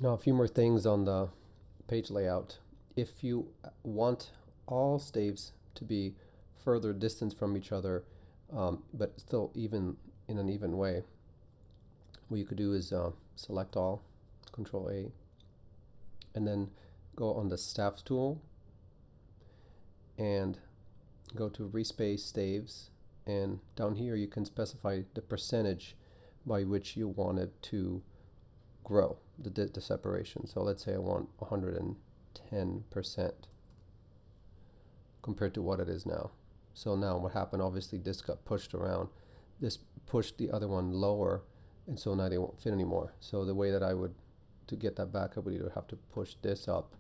Now, a few more things on the page layout. If you want all staves to be further distance from each other, but still even in an even way, what you could do is select all, Control A, and then go on the staff tool and go to respace staves, and down here you can specify the percentage by which you want it to grow the separation. So let's say I want 110% compared to what it is now. So now what happened, obviously this got pushed around. This pushed the other one lower, and so now they won't fit anymore. So the way that I would, to get that back, I would either have to push this up,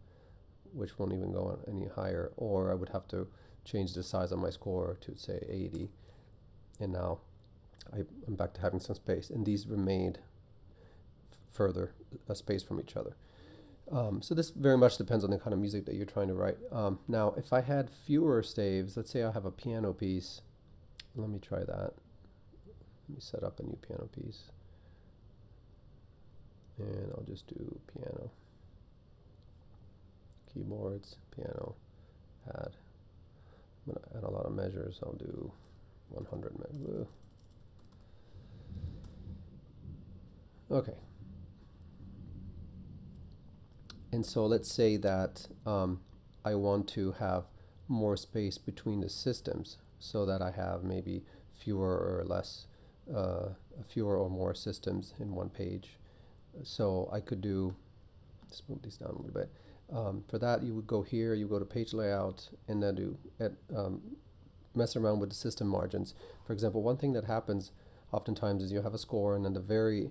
which won't even go any higher, or I would have to change the size of my score to say 80, and now I'm back to having some space, and these remained further a space from each other. So this very much depends on the kind of music that you're trying to write. Now, if I had fewer staves, let's say I have a piano piece. Let me try that. Let me set up a new piano piece. And I'll just do piano. Keyboards, piano, add. I'm going to add a lot of measures. I'll do 100 measures. Okay. And so let's say that I want to have more space between the systems, so that I have maybe fewer or less, fewer or more systems in one page. So I could do, let's move these down a little bit. For that, you would go here, you go to page layout, and then mess around with the system margins. For example, one thing that happens oftentimes is you have a score, and then the very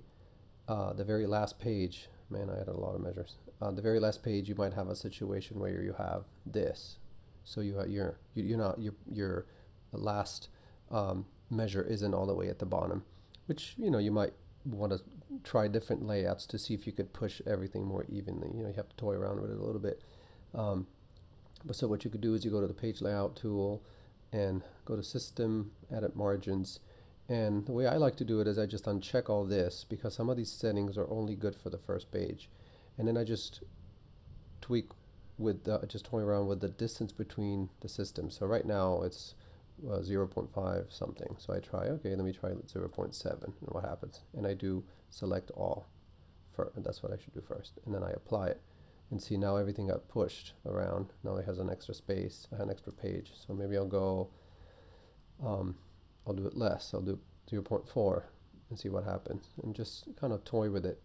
last page, man, I added a lot of measures. The very last page, you might have a situation where you have this. So you have your last measure isn't all the way at the bottom, which you might want to try different layouts to see if you could push everything more evenly. You have to toy around with it a little bit. But so what you could do is you go to the page layout tool and go to system, edit margins. And the way I like to do it is I just uncheck all this, because some of these settings are only good for the first page. And then I just tweak with, just toy around with the distance between the systems. So right now it's 0.5 something. So I try, okay, let me try 0.7, and what happens? And I do select all, and that's what I should do first. And then I apply it. And see, now everything got pushed around. Now it has an extra space, an extra page. So maybe I'll go, I'll do it less. I'll do 0.4 and see what happens, and just kind of toy with it.